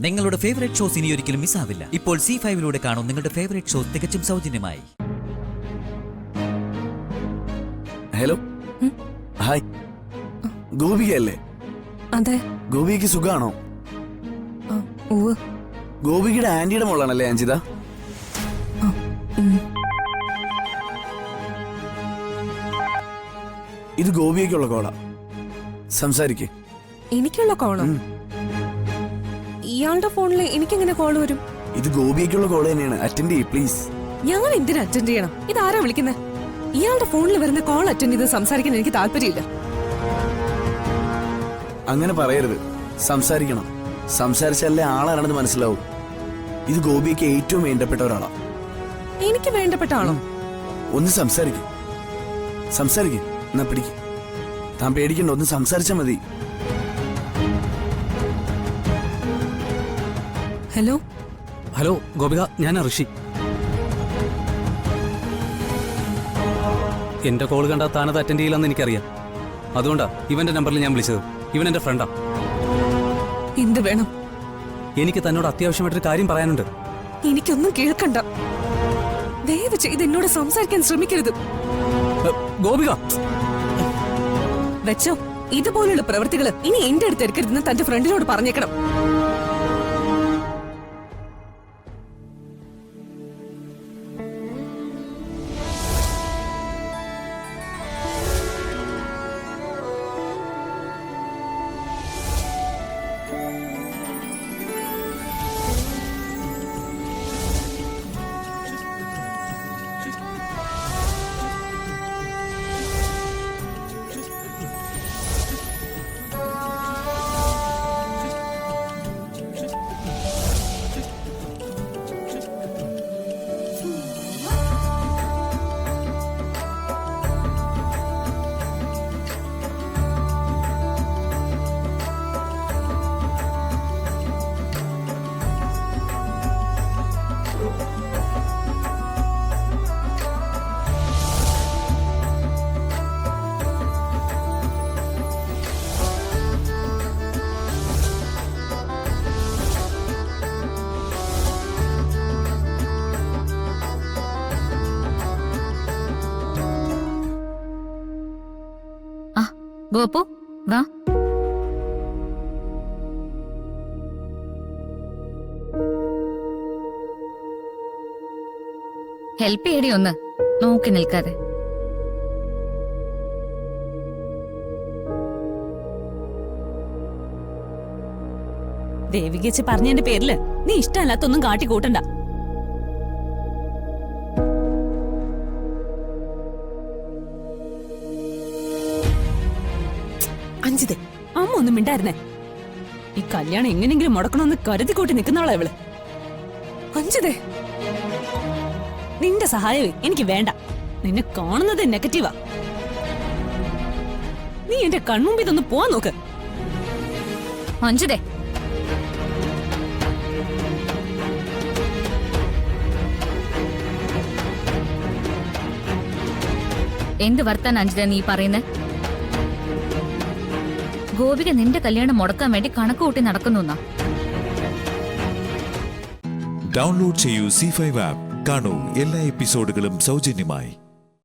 നിങ്ങളുടെ favourite shows ഇനി ഒരിക്കലും മിസ്സാവില്ല. ഇപ്പോൾ C5-ലൂടെ കാണും നിങ്ങളുടെ ഫേവറേറ്റ് ഷോസ് തികച്ചും സൗജന്യമായി. ഹലോ, ഹായ്, ഗോപികയല്ലേ? അതെ. ഗോപിക്ക് സുഖാണോ? ഗോപികയുടെ ആന്റിയുടെ മോളാണല്ലേ അഞ്ജിത? ഇത് ഗോപിക്കുള്ള കോളാ, സംസാരിക്കേ. എനിക്കുള്ള കോളോ? ഇയാളുടെ ഫോണിൽ എനിക്കെങ്ങനെ കോൾ വരും? ഇത് ഗോപിക്കുള്ള കോള് തന്നെയാണ്, അറ്റൻഡ് ചെയ്യ് പ്ലീസ്. ഞങ്ങൾ എന്തിനാ അറ്റൻഡ് ചെയ്യണം? ഇതാരാ വിളിക്കുന്നത്? ഇയാളുടെ ഫോണിൽ വരുന്ന കോൾ അറ്റൻഡ് ചെയ്ത് സംസാരിക്കാൻ എനിക്ക് താല്പര്യമില്ല. അങ്ങനെ പറയരുത്, സംസാരിക്കണം. സംസാരിച്ചാലേ ആളാണെന്ന് മനസ്സിലാവും. ഇത് ഗോപിക്ക് ഏറ്റവും വേണ്ടപ്പെട്ട ഒരാളാ. എനിക്ക് വേണ്ടപ്പെട്ട ആളോ? ഒന്ന് സംസാരിക്കും. എന്നാ പിടിക്ക്. താൻ പേടിക്കണ്ട, ഒന്ന് സംസാരിച്ചാ മതി. ഹലോ ഹലോ ഗോപിക, ഞാൻ ഋഷി. എന്റെ കോൾ കണ്ടാൽ താനത് അറ്റൻഡ് ചെയ്യില്ലെന്ന് എനിക്കറിയാം. അതുകൊണ്ടാ ഇവന്റെ നമ്പറിൽ ഞാൻ വിളിച്ചത്. ഇവൻ എന്റെ ഫ്രണ്ടാ. എന്ത് വേണം? എനിക്ക് തന്നോട് അത്യാവശ്യമായിട്ടൊരു കാര്യം പറയാനുണ്ട്. എനിക്കൊന്നും കേൾക്കണ്ട. ദയവ് ചെയ്ത് എന്നോട് സംസാരിക്കാൻ ശ്രമിക്കരുത്. ഗോപിക വെച്ചോ, ഇതുപോലുള്ള പ്രവൃത്തികൾ ഇനി എന്റെ അടുത്ത് എടുക്കരുതെന്ന് തന്റെ ഫ്രണ്ടിനോട് പറഞ്ഞേക്കണം. ഗോപു വാ. ഹെൽപ്പ് ചെയ്യടി ഒന്ന്, നോക്കി നിൽക്കാതെ. ദേവികച്ച് പറഞ്ഞതിന്റെ പേരില് നീ ഇഷ്ടമല്ലാത്തൊന്നും കാട്ടിക്കൂട്ടണ്ട. അഞ്ചിതേ, അമ്മ ഒന്നും മിണ്ടായിരുന്നേ. ഈ കല്യാണം എങ്ങനെങ്കിലും മുടക്കണമെന്ന് കരുതിക്കൂട്ടി നിൽക്കുന്നവളാ ഇവള്. അഞ്ചിതേ, നിന്റെ സഹായമേ എനിക്ക് വേണ്ട. നിന്നെ കാണുന്നത് നെഗറ്റീവാ. നീ എന്റെ കൺമുമ്പിൽ ഇതൊന്ന് പോവാൻ നോക്ക്. അഞ്ജിതേ, എന്ത് വർത്താൻ അഞ്ജിത നീ പറയുന്നേ? ഗോപിക നിന്റെ കല്യാണം മുടക്കാൻ വേണ്ടി കണക്ക് കൂട്ടി നടക്കുന്നു. ഡൗൺലോഡ് ചെയ്യൂ C5 ആപ്പ്. കാണൂ എല്ലാ എപ്പിസോഡുകളും സൗജന്യമായി.